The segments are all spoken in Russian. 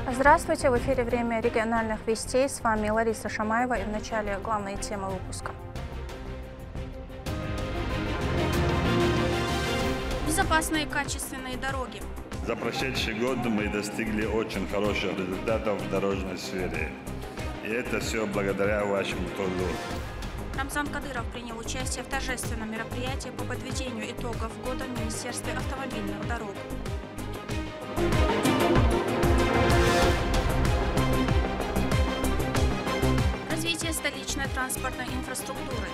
Здравствуйте, в эфире «Время региональных вестей». С вами Лариса Шамаева и в начале главные темы выпуска. Безопасные и качественные дороги. За прошедший год мы достигли очень хороших результатов в дорожной сфере. И это все благодаря вашему труду. Рамзан Кадыров принял участие в торжественном мероприятии по подведению итогов года в Министерстве автомобильных дорог. Развитие столичной транспортной инфраструктуры.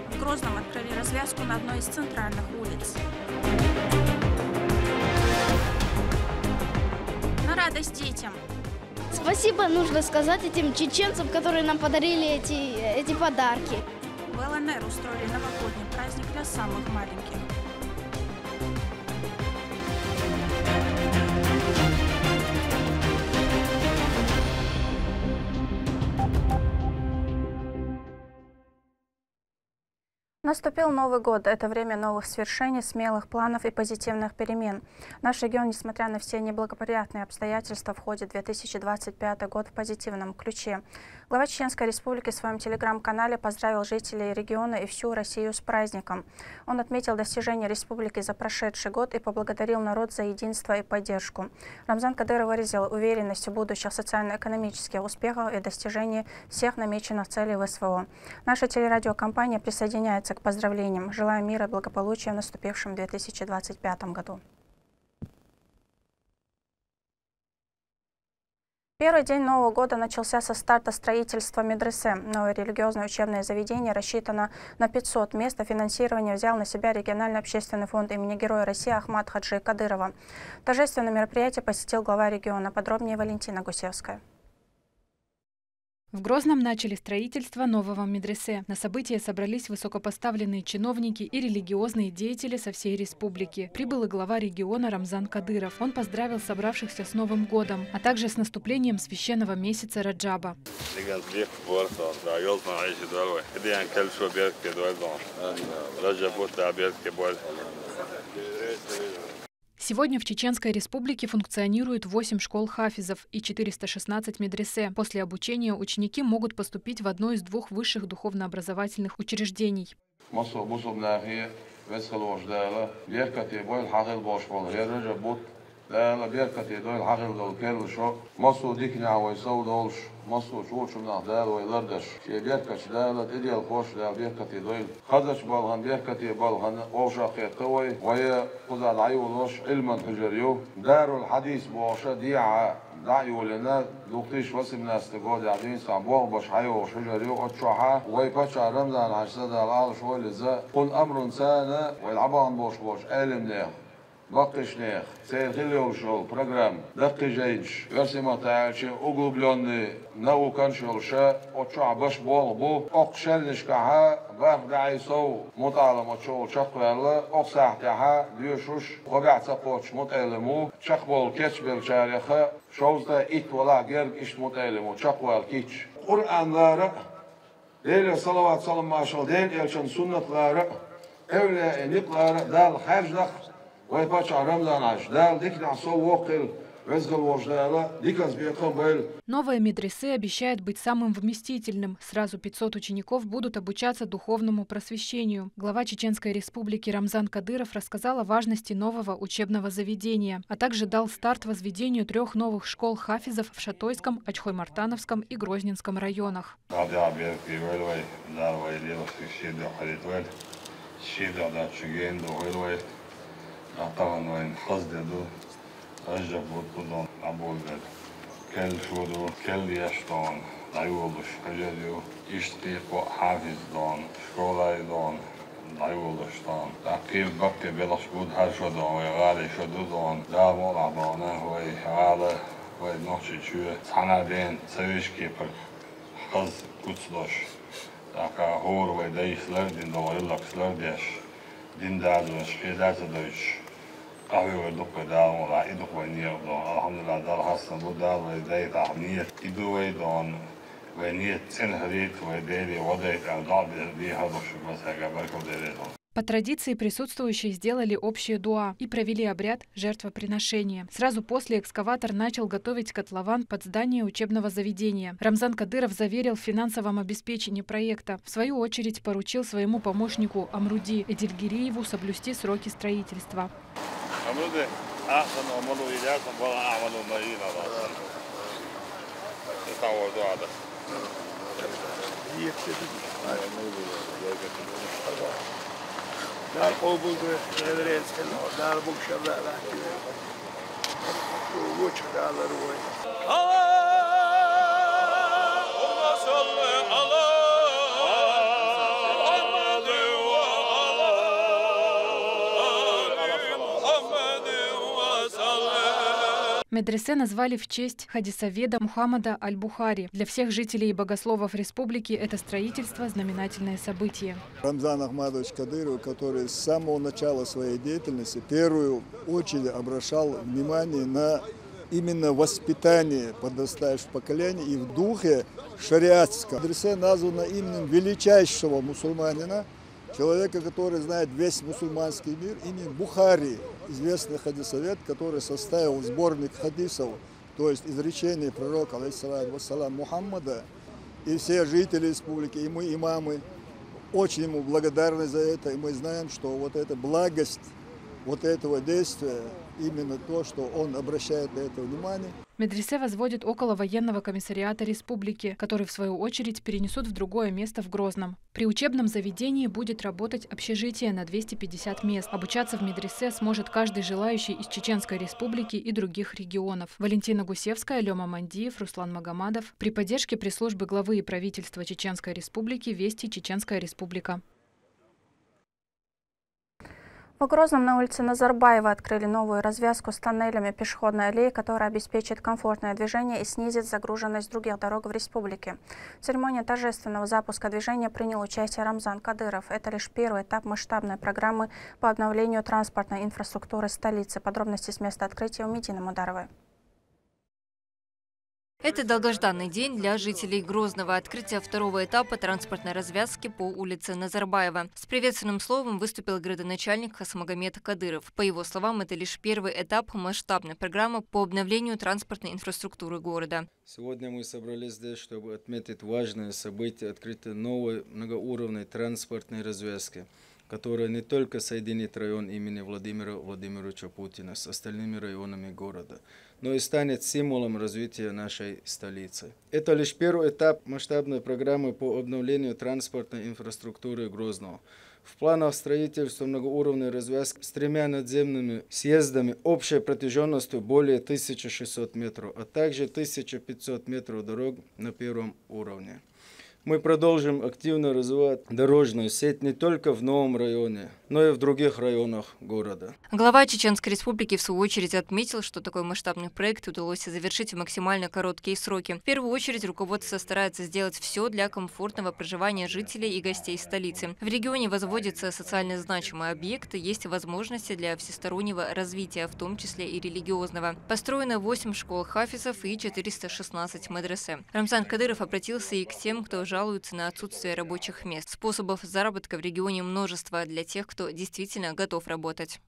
В Грозном открыли развязку на одной из центральных улиц. На радость детям. Спасибо нужно сказать этим чеченцам, которые нам подарили эти подарки. В ЛНР устроили новогодний праздник для самых маленьких. Наступил Новый год. Это время новых свершений, смелых планов и позитивных перемен. Наш регион, несмотря на все неблагоприятные обстоятельства, входит в 2025 год в позитивном ключе. Глава Чеченской Республики в своем телеграм-канале поздравил жителей региона и всю Россию с праздником. Он отметил достижения республики за прошедший год и поблагодарил народ за единство и поддержку. Рамзан Кадыров выразил уверенность в будущих социально-экономических успехах и достижении всех намеченных целей ВСВО. Наша телерадиокомпания присоединяется к поздравлениям. Желаю мира и благополучия в наступившем 2025 году. Первый день Нового года начался со старта строительства медресе. Новое религиозное учебное заведение рассчитано на 500 мест, а финансирование взял на себя региональный общественный фонд имени Героя России Ахмад Хаджи Кадырова. Торжественное мероприятие посетил глава региона. Подробнее Валентина Гусевская. В Грозном начали строительство нового медресе. На событие собрались высокопоставленные чиновники и религиозные деятели со всей республики. Прибыл и глава региона Рамзан Кадыров. Он поздравил собравшихся с Новым годом, а также с наступлением священного месяца Раджаба. Сегодня в Чеченской Республике функционирует 8 школ хафизов и 416 медресе. После обучения ученики могут поступить в одно из двух высших духовно-образовательных учреждений. مصر شو شو دال ويلردش بيركش دالت إديال خوش دال بيركتي دويل خدش بالهن بيركتي بالهن أوشا خير قوي ويا قضى العيولوش علما حجريو دار الحديث بوشا ديعة دعيو لنا دوقتيش وسم ناس تقول عدين صعبوه بش حيو حجريو أتشوحا ويبتشع رمضان عشرة دال شوي لزا قل أمر سانا ويلعبان بوش علم ليه بقش نيخ سير غليو شو برنامج دقي جيج ورسمة تعالش أقوبلوني نو كانشول شا أتشع بش بو أقشل نشكها بغد عيسو مطالمة شو شقوالة أقساحتها ديوشوش وقع تقوش متعلمو شقبول كيتش بالشارخة شوزدا إت ولا جرب إش متعلمو شقوال كيتش قرآن لارا ليلة صلوات صلى ما شاء دين إلشان سنة لارا أولا نقلارا دال خارج دخ Новое медресе обещает быть самым вместительным. Сразу 500 учеников будут обучаться духовному просвещению. Глава Чеченской Республики Рамзан Кадыров рассказал о важности нового учебного заведения, а также дал старт возведению 3 новых школ хафизов в Шатойском, Очхой-Мартановском и Грозненском районах. طبعا وين قصدي دو رجع بوطن عبود كل شودو كل يشتون دايولش حجديو يشتيق حافظ دون شكولاي دون دايولش دون تقيل بقي بلاش بود هر شدون ويغالي شدو دون دا موضع دونه وي غالي وي نوشي شوه سانا دين سويش كيبر قص كوتسلوش تاقا هور وي دايس لردين دو يلق سلرديش دين دازوش في دازدوش قهوة ودق دال ولا إدق ونير دون الحمد لله دال حسن بود دال وداي تعمير إدوي دون ونيت سنهريت وديري وضعت على ضعب بيها ضش بس هجابركم ديريتهم. По традиции присутствующие сделали общее дуа и провели обряд жертвоприношения. Сразу после экскаватор начал готовить котлован под здание учебного заведения. Рамзан Кадыров заверил в финансовом обеспечении проекта. В свою очередь поручил своему помощнику Амруди Эдильгириеву соблюсти сроки строительства. Dar قوبل غيرين سنة دار بوكشة لا لا ووش على روي اللهم صل على محمد محمد وسلم. Медресе назвали в честь хадисоведа Мухаммада Аль-Бухари. Для всех жителей и богословов республики это строительство – знаменательное событие. Рамзан Ахмадович Кадыров, который с самого начала своей деятельности в первую очередь обращал внимание на именно воспитание подрастающих поколений и в духе шариатском. Медресе названо именем величайшего мусульманина, человека, который знает весь мусульманский мир, имя Бухари, известный хадисовед, который составил сборник хадисов, то есть изречений пророка, алейхиссалам, Мухаммада. И все жители республики, и мы, имамы, очень ему благодарны за это. И мы знаем, что вот эта благость вот этого действия, именно то, что он обращает на это внимание. Медресе возводит около военного комиссариата республики, который в свою очередь перенесут в другое место в Грозном. При учебном заведении будет работать общежитие на 250 мест. Обучаться в медресе сможет каждый желающий из Чеченской республики и других регионов. Валентина Гусевская, Лёма Мандиев, Руслан Магомадов. При поддержке пресс-службы главы и правительства Чеченской республики «Вести Чеченская республика». В Грозном на улице Назарбаева открыли новую развязку с тоннелями пешеходной аллеи, которая обеспечит комфортное движение и снизит загруженность других дорог в республике. В церемонии торжественного запуска движения принял участие Рамзан Кадыров. Это лишь первый этап масштабной программы по обновлению транспортной инфраструктуры столицы. Подробности с места открытия у Медины Мударовой. Это долгожданный день для жителей Грозного. Открытие второго этапа транспортной развязки по улице Назарбаева. С приветственным словом выступил градоначальник Хасмагомед Кадыров. По его словам, это лишь первый этап масштабной программы по обновлению транспортной инфраструктуры города. Сегодня мы собрались здесь, чтобы отметить важное событие открытия новой многоуровневой транспортной развязки, которая не только соединит район имени Владимира Владимировича Путина с остальными районами города, но и станет символом развития нашей столицы. Это лишь первый этап масштабной программы по обновлению транспортной инфраструктуры Грозного. В планах строительства многоуровневой развязки с 3 надземными съездами общей протяженностью более 1600 метров, а также 1500 метров дорог на первом уровне. Мы продолжим активно развивать дорожную сеть не только в новом районе, но и в других районах города. Глава Чеченской республики в свою очередь отметил, что такой масштабный проект удалось завершить в максимально короткие сроки. В первую очередь руководство старается сделать все для комфортного проживания жителей и гостей столицы. В регионе возводятся социально значимые объекты, есть возможности для всестороннего развития, в том числе и религиозного. Построено 8 школ хафизов и 416 медресе. Рамзан Кадыров обратился и к тем, кто жалуются на отсутствие рабочих мест. Способов заработка в регионе множество для тех, кто действительно готов работать.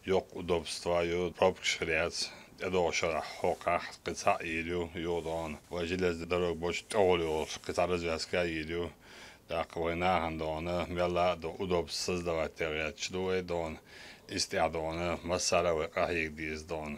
Yok удобства, yok пробки шариат. Это шара хоках, кица идю, йодон. Железная дорога больше толю, кица развязка идю. Так война хандона, мела до удобств создавать территорию, что дон, истиадона, массаровый кахик диздон.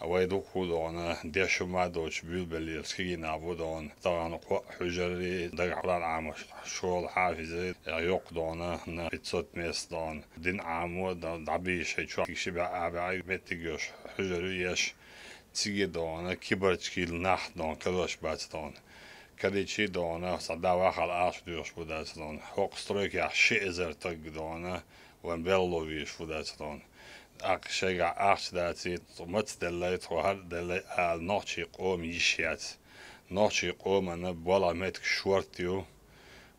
ويدو خودانا دیشو مادوش بیل بلیل سکینا بودان تاگانو حجری دقیقاً عامش شغل حافظه یقدانا نه 500 مستان دین عامو دبیش هیچ کیشی به عبای متیگش حجریش تیگه دانا کیبرچکیل نخ دان کلاش باتان کلیچی دانا صدا وخال عاش دیوش بودن حق استروی که شی ازر تگ دانا و بلویش بودن شيء أخذتي متدلت وهذا النوتشي قوم يشيات نوتشي قوم أنا بلا متك شورتيو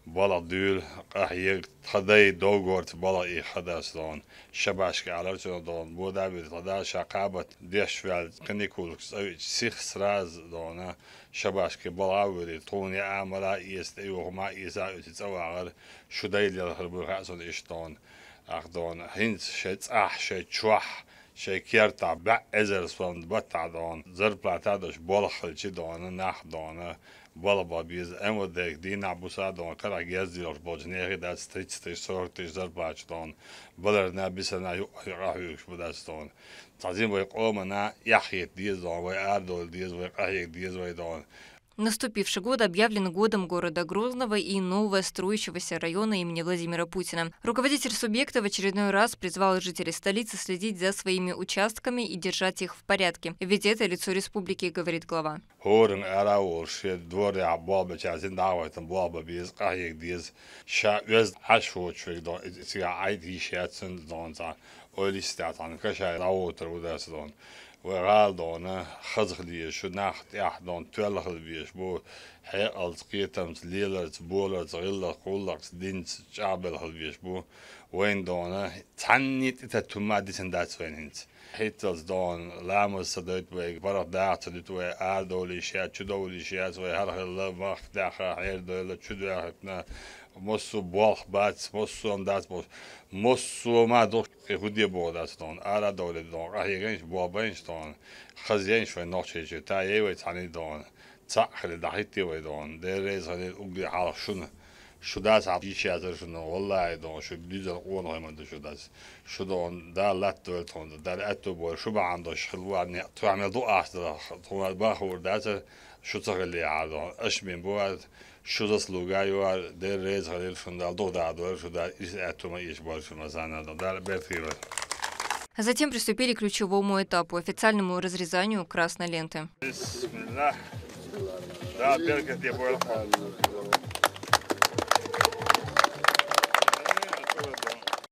بلا دول قهيق خداي دوغورت بلا خداس دون شباشك على دون بودا بتدا شقابت ديش فعل كنيكول سيخ سراز دون شباشك بلا ولي طوني عملا يستيو ما يسا تسوى شو دايل يخربوا حسن إشتون أخدون هنس شيء شيء شوح شيء كيرتا بع إزر سوند بتع دون زر بلاتادش بالخل شي دون نح دون بالا بيز أمو ديك دين عبوسا دون كلا جزدي لوش بوجنيري دا ستريتش سورتش زر بلاش دون بلرنا بسنا راح يوش بداس دون تعزين ويقومنا يحيي ديز دون ويأردول ديز ويقهيك ديز ويدون. Наступивший год объявлен годом города Грозного и нового строящегося района имени Владимира Путина. Руководитель субъекта в очередной раз призвал жителей столицы следить за своими участками и держать их в порядке. Ведь это лицо республики, говорит глава. وغال دونه خزخليه شو ناخت يحضن تولخل بيش بو حيقل تقيتمت ليلرت بولرت غلق قولرت دينت شعبلخل بيش بو وين دونه تعنيت تتما ديسن دات وين هنت حيتلز دون لامس صديت ويك برق داعت صديت ويك دولي شيات شو دولي شيات ويك هرخ الله مخ داخل حير دولة شو داخلنا مصو بوخ بات مصو امدات مصو ما دوخ خودی بوداست دون آلا دولة دون راهی گنش بابنش دون خزینش و نوچه چه تایی و تانی دون تأخر دهیتی و دون درز هنی اوگی حال شداس عبیشی ازشون والله دون شو دیزل اون های من شداس شو دون دا لات دول تون دا اتو بور شو بعندش خلوانی تو عمل دو آخر تو باخور دات شو تغلی عادون اش من بود شو داس لوگایو درز هنی شون دال دو دادور شو دا ایش اتو ما ایش بار شو مثلا دا برفیو. Затем приступили к ключевому этапу – официальному разрезанию красной ленты.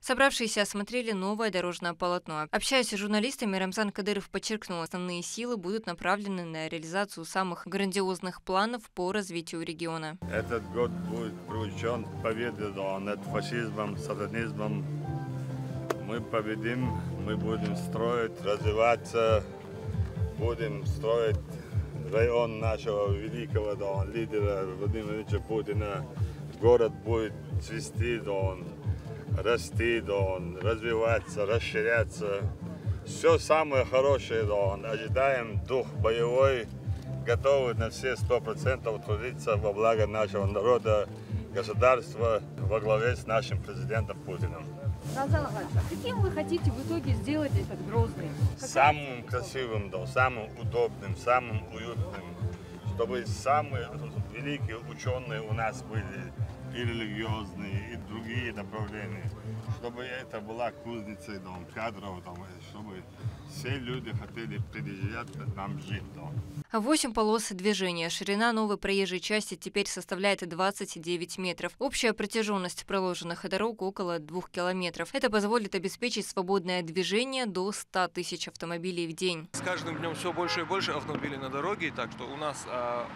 Собравшиеся осмотрели новое дорожное полотно. Общаясь с журналистами, Рамзан Кадыров подчеркнул, основные силы будут направлены на реализацию самых грандиозных планов по развитию региона. Этот год будет привлечен победой над фашизмом, сатанизмом. Мы победим, мы будем строить, развиваться, будем строить район нашего великого лидера Владимира Ильича Путина. Город будет цвести, расти, развиваться, расширяться. Все самое хорошее, ожидаем дух боевой, готовы на все 100% трудиться во благо нашего народа, государства во главе с нашим президентом Путиным. Рамзан Ахматович, а каким вы хотите в итоге сделать этот Грозный? Самым красивым, самым удобным, самым уютным, чтобы самые великие ученые у нас были, и религиозные, и другие направления, чтобы это была кузница кадров, чтобы все люди хотели приезжать нам жить. 8 полос движения. Ширина новой проезжей части теперь составляет 29 метров. Общая протяженность проложенных дорог около 2 километров. Это позволит обеспечить свободное движение до 100 тысяч автомобилей в день. С каждым днем все больше и больше автомобилей на дороге, так что у нас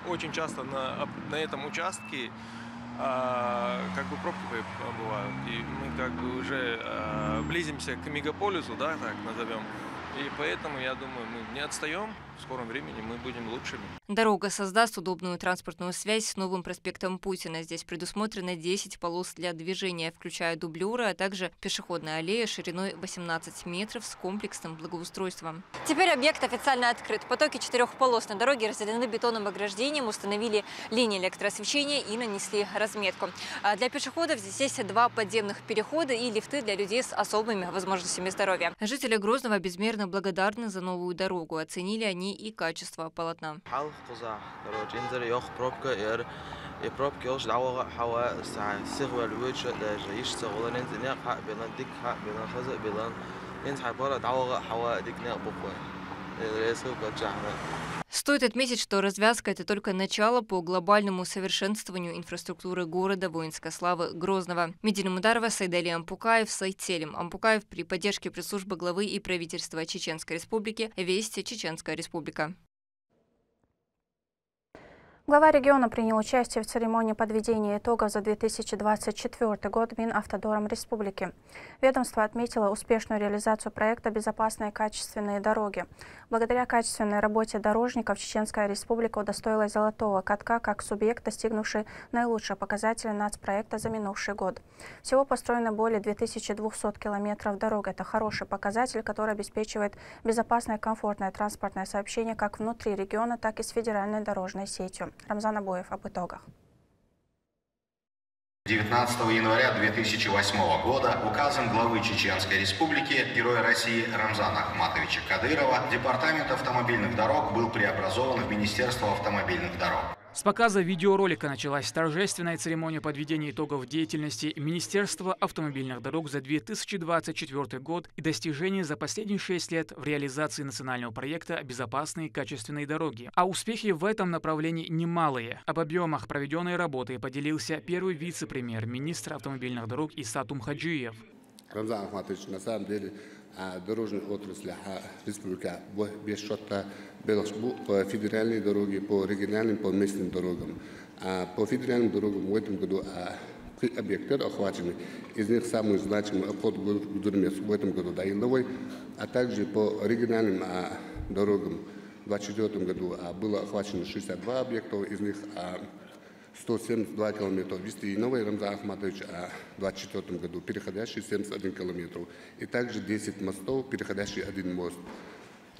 очень часто на этом участке пробки бывают. И мы уже близимся к мегаполису, так назовем. И поэтому, я думаю, мы не отстаем, в скором времени мы будем лучшими. Дорога создаст удобную транспортную связь с новым проспектом Путина. Здесь предусмотрено 10 полос для движения, включая дублеры, а также пешеходная аллея шириной 18 метров с комплексным благоустройством. Теперь объект официально открыт. Потоки 4 полос на дороге разделены бетонным ограждением, установили линии электроосвещения и нанесли разметку. Для пешеходов здесь есть 2 подземных перехода и лифты для людей с особыми возможностями здоровья. Жители Грозного безмерно благодарны за новую дорогу. Оценили они и качество полотна. Стоит отметить, что развязка – это только начало по глобальному совершенствованию инфраструктуры города воинской славы Грозного. Медина Мударова, Сайдали Ампукаев, Сайтселим Ампукаев при поддержке пресс-службы главы и правительства Чеченской Республики «Вести Чеченская Республика». Глава региона принял участие в церемонии подведения итогов за 2024 год Минавтодором Республики. Ведомство отметило успешную реализацию проекта «Безопасные качественные дороги». Благодаря качественной работе дорожников Чеченская Республика удостоилась золотого катка как субъект, достигнувший наилучшие показатели нацпроекта за минувший год. Всего построено более 2200 километров дорог. Это хороший показатель, который обеспечивает безопасное и комфортное транспортное сообщение как внутри региона, так и с федеральной дорожной сетью. Рамзан Абоев об итогах. 19 января 2008 года указом главы Чеченской Республики, Героя России Рамзана Ахматовича Кадырова, Департамент автомобильных дорог был преобразован в Министерство автомобильных дорог. С показа видеоролика началась торжественная церемония подведения итогов деятельности Министерства автомобильных дорог за 2024 год и достижений за последние 6 лет в реализации национального проекта «Безопасные качественные дороги». А успехи в этом направлении немалые. Об объемах проведенной работы поделился первый вице-премьер-министр автомобильных дорог Иса Тумхаджиев. Рамзан Ахматович, на самом деле, дорожной отрасли республика без счета по федеральной дороге, по региональным, по местным дорогам. По федеральным дорогам в этом году 3 объекта охвачены. Из них самый значимый обход Гудермес в этом году Даиловой, а также по региональным дорогам в 2024 году было охвачено 62 объекта, из них 172 километра Вести и Новый Рамзан Ахматович в 2024 году, переходящий 71 километр, и также 10 мостов, переходящий 1 мост.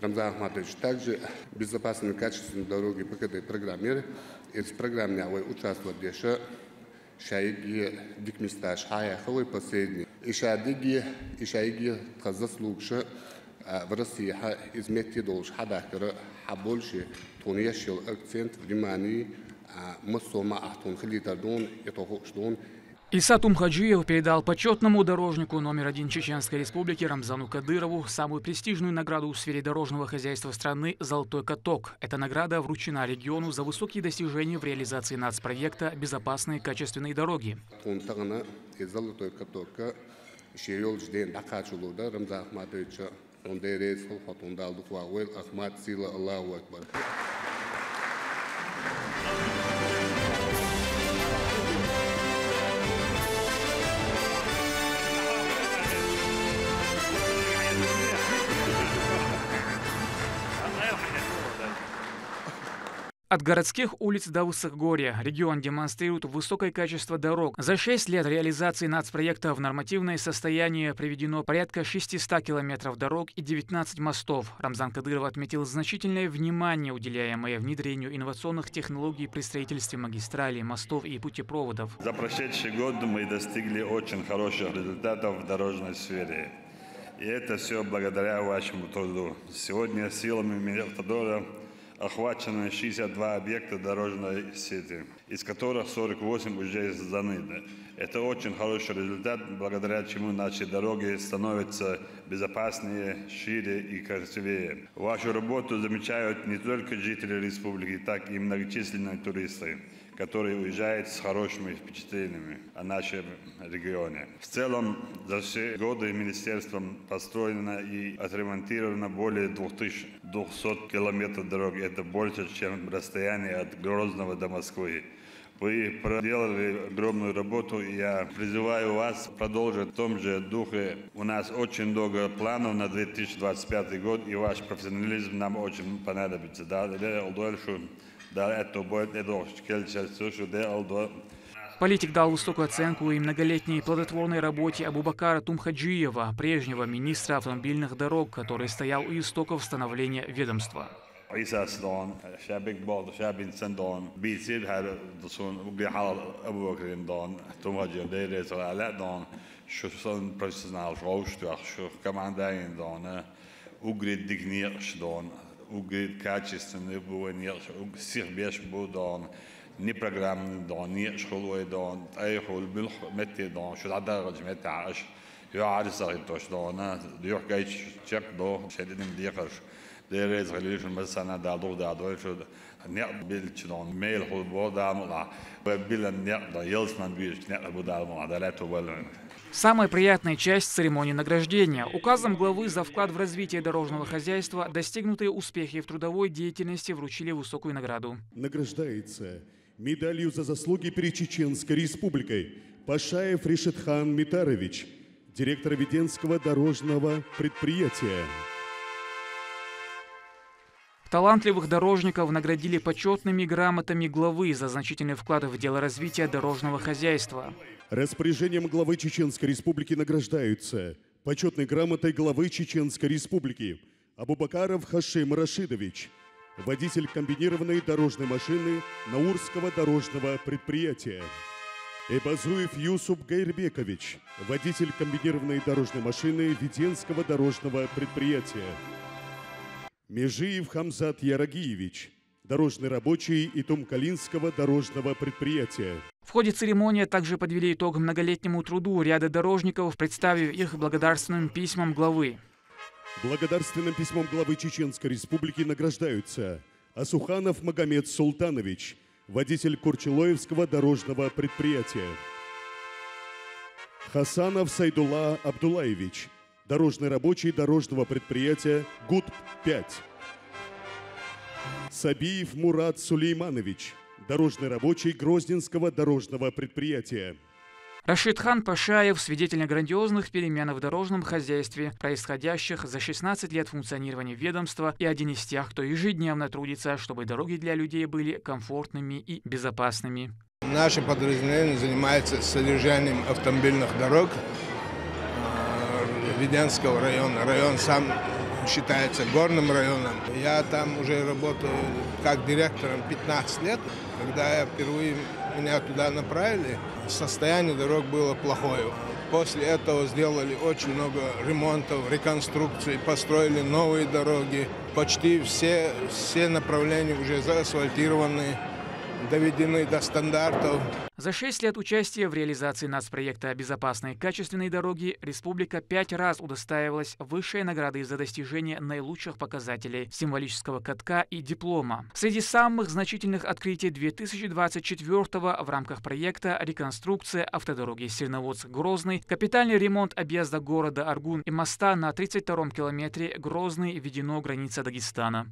Рамзан Ахматович, также безопасные качественные дороги по этой программе. Из программы участвуют еще шайги дикместа шаяховой последний. И шайги заслугши в России измети долж хадахера, а больше тоньящил акцент внимания Иса Тумхаджиев передал почетному дорожнику номер 1 Чеченской Республики Рамзану Кадырову самую престижную награду в сфере дорожного хозяйства страны «Золотой каток». Эта награда вручена региону за высокие достижения в реализации нацпроекта «Безопасные качественные дороги». От городских улиц до высокогорья регион демонстрирует высокое качество дорог. За 6 лет реализации нацпроекта в нормативное состояние приведено порядка 600 километров дорог и 19 мостов. Рамзан Кадыров отметил значительное внимание, уделяемое внедрению инновационных технологий при строительстве магистралей, мостов и путепроводов. За прошедший год мы достигли очень хороших результатов в дорожной сфере. И это все благодаря вашему труду. Сегодня силами Минавтодора охвачено 62 объекта дорожной сети, из которых 48 уже сданы. Это очень хороший результат, благодаря чему наши дороги становятся безопаснее, шире и красивее. Вашу работу замечают не только жители республики, так и многочисленные туристы, которые уезжают с хорошими впечатлениями о нашем регионе. В целом, за все годы министерством построено и отремонтировано более 2200 километров дорог. Это больше, чем расстояние от Грозного до Москвы. Вы проделали огромную работу, и я призываю вас продолжить в том же духе. У нас очень много планов на 2025 год, и ваш профессионализм нам очень понадобится. Политик дал высокую оценку и многолетней плодотворной работе Абубакара Тумхаджиева, прежнего министра автомобильных дорог, который стоял у истоков становления ведомства. Качественный ни программный дон, ни школой дон, айхол билх мети дон, что адарج меташ, я арисарит тош дона, дюх гайч чек до, шедидим дихаш, Самая приятная часть церемонии награждения. Указом главы за вклад в развитие дорожного хозяйства достигнутые успехи в трудовой деятельности вручили высокую награду. Награждается медалью за заслуги перед Чеченской Республикой Пашаев Решетхан Митарович, директор Веденского дорожного предприятия. Талантливых дорожников наградили почетными грамотами главы за значительный вклад в дело развития дорожного хозяйства. Распоряжением главы Чеченской Республики награждаются почетной грамотой главы Чеченской Республики Абубакаров Хашим Рашидович, водитель комбинированной дорожной машины Наурского дорожного предприятия. Эбазуев Юсуп Гайрбекович, водитель комбинированной дорожной машины Веденского дорожного предприятия. Межиев Хамзат Ярагиевич, дорожный рабочий Итумкалинского дорожного предприятия. В ходе церемонии также подвели итог многолетнему труду ряда дорожников, представив их благодарственным письмом главы. Благодарственным письмом главы Чеченской Республики награждаются Асуханов Магомед Султанович, водитель Курчелоевского дорожного предприятия. Хасанов Сайдулла Абдулаевич, дорожный рабочий дорожного предприятия ГУД-5. Сабиев Мурат Сулейманович, дорожный рабочий Грозненского дорожного предприятия. Рашидхан Пашаев – свидетель грандиозных перемен в дорожном хозяйстве, происходящих за 16 лет функционирования ведомства, и один из тех, кто ежедневно трудится, чтобы дороги для людей были комфортными и безопасными. Наше подразделение занимается содержанием автомобильных дорог Веденского района. Район сам считается горным районом. Я там уже работаю как директором 15 лет. Когда я впервые меня туда направили, состояние дорог было плохое. После этого сделали очень много ремонтов, реконструкций, построили новые дороги. Почти все направления уже заасфальтированы, доведены до стандартов. За 6 лет участия в реализации нацпроекта «Безопасные качественные дороги» республика 5 раз удостаивалась высшей награды за достижение наилучших показателей, символического катка и диплома. Среди самых значительных открытий 2024-го в рамках проекта реконструкция автодороги Сирноводск-Грозный, капитальный ремонт объезда города Аргун и моста на 32-м километре Грозный-Ведено граница Дагестана.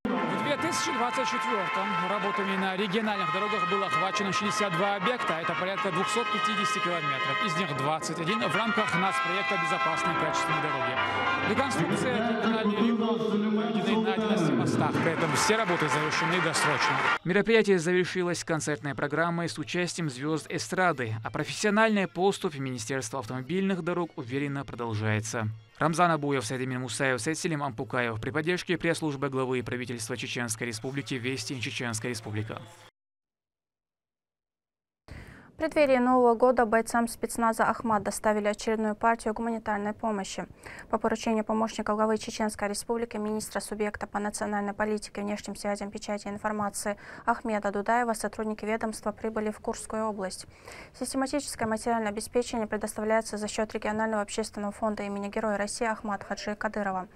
В 2024-м работами на региональных дорогах было охвачено 62 объекта, это порядка 250 километров, из них 21 в рамках нацпроекта «Безопасные качественные дороги». Реконструкция, капитальный ремонт проведены на 11 мостах, при этом все работы завершены досрочно. Мероприятие завершилось концертной программой с участием звезд эстрады, а профессиональная поступь Министерства автомобильных дорог уверенно продолжается. Рамзан Абуев, Сайдемин Мусаев, Сайдселим Ампукаев при поддержке пресс-службы главы правительства Чеченской Республики «Вести Чеченская Республика». В преддверии Нового года бойцам спецназа «Ахмат» доставили очередную партию гуманитарной помощи. По поручению помощника главы Чеченской Республики, министра субъекта по национальной политике, внешним связям, печати и информации Ахмеда Дудаева сотрудники ведомства прибыли в Курскую область. Систематическое материальное обеспечение предоставляется за счет регионального общественного фонда имени Героя России Ахмат Хаджи Кадырова.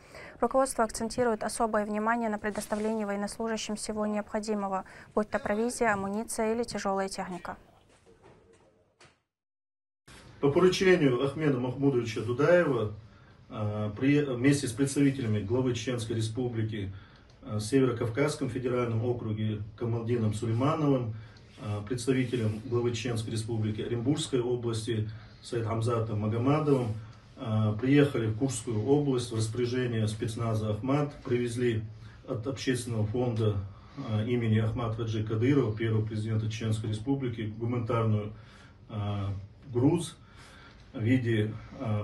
Руководство акцентирует особое внимание на предоставлении военнослужащим всего необходимого, будь то провизия, амуниция или тяжелая техника. По поручению Ахмеда Махмудовича Дудаева вместе с представителями главы Чеченской Республики, Северо-Кавказском федеральном округе Камалдином Сулеймановым, представителем главы Чеченской Республики Оренбургской области Сайдхамзатом Магомадовым приехали в Курскую область в распоряжение спецназа «Ахмат», привезли от общественного фонда имени Ахмат Хаджи Кадырова, первого президента Чеченской Республики, гуманитарную груз в виде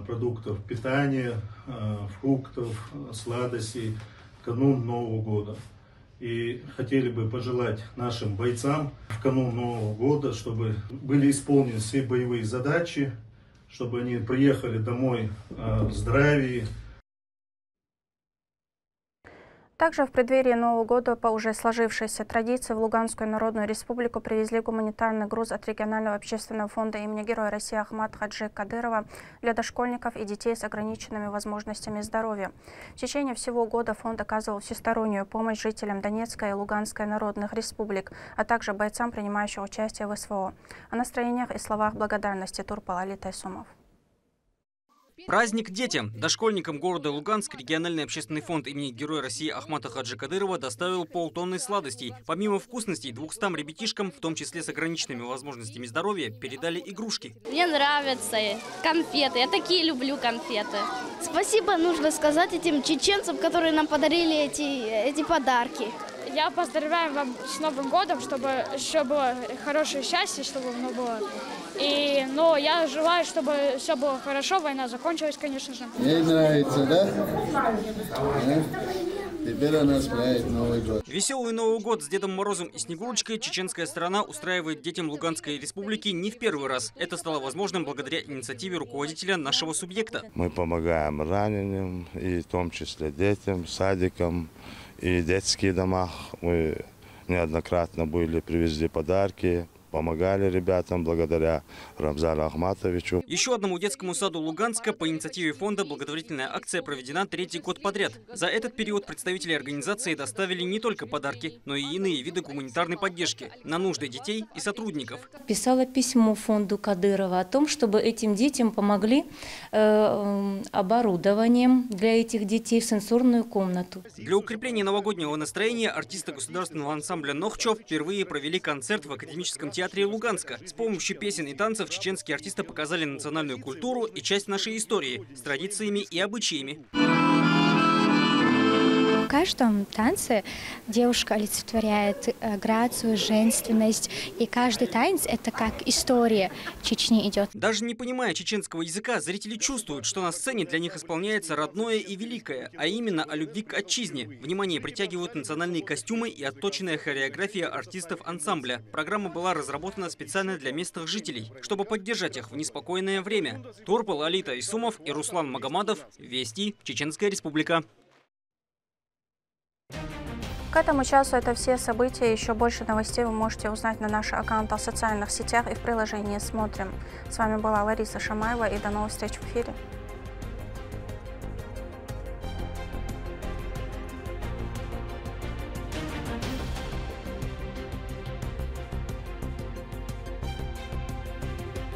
продуктов питания, фруктов, сладостей в канун Нового года. И хотели бы пожелать нашим бойцам в канун Нового года, чтобы были исполнены все боевые задачи, чтобы они приехали домой в здравии. Также в преддверии Нового года по уже сложившейся традиции в Луганскую Народную Республику привезли гуманитарный груз от регионального общественного фонда имени Героя России Ахмата Хаджи Кадырова для дошкольников и детей с ограниченными возможностями здоровья. В течение всего года фонд оказывал всестороннюю помощь жителям Донецкой и Луганской народных республик, а также бойцам, принимающим участие в СВО. О настроениях и словах благодарности Турпал Алита Исумов. Праздник детям. Дошкольникам города Луганск региональный общественный фонд имени Героя России Ахмата Хаджи Кадырова доставил полтонны сладостей. Помимо вкусностей, 200 ребятишкам, в том числе с ограниченными возможностями здоровья, передали игрушки. Мне нравятся конфеты. Я такие люблю конфеты. Спасибо нужно сказать этим чеченцам, которые нам подарили эти подарки. Я поздравляю вам с Новым годом, чтобы еще было хорошее счастье, чтобы оно было. Но я желаю, чтобы все было хорошо, война закончилась, конечно же. Ей нравится, да? Теперь она справит Новый год. Веселый Новый год с Дедом Морозом и Снегурочкой чеченская сторона устраивает детям Луганской республики не в первый раз. Это стало возможным благодаря инициативе руководителя нашего субъекта. Мы помогаем раненым, и в том числе детям, садикам и детские дома. Мы неоднократно привезли подарки. Помогали ребятам благодаря Рамзану Ахматовичу. Еще одному детскому саду Луганска по инициативе фонда благотворительная акция проведена 3-й год подряд. За этот период представители организации доставили не только подарки, но и иные виды гуманитарной поддержки на нужды детей и сотрудников. Писала письмо фонду Кадырова о том, чтобы этим детям помогли оборудованием для этих детей в сенсорную комнату. Для укрепления новогоднего настроения артисты государственного ансамбля «Нохчов» впервые провели концерт в академическом театре Луганска. С помощью песен и танцев чеченские артисты показали национальную культуру и часть нашей истории с традициями и обычаями. В каждом танце девушка олицетворяет грацию, женственность, и каждый танец – это как история Чечни идет. Даже не понимая чеченского языка, зрители чувствуют, что на сцене для них исполняется родное и великое, а именно о любви к отчизне. Внимание притягивают национальные костюмы и отточенная хореография артистов ансамбля. Программа была разработана специально для местных жителей, чтобы поддержать их в неспокойное время. Турпал Алита Исумов и Руслан Магомадов. Вести. Чеченская республика. К этому часу это все события. Еще больше новостей вы можете узнать на наших аккаунтах в социальных сетях и в приложении «Смотрим». С вами была Лариса Шамаева, и до новых встреч в эфире.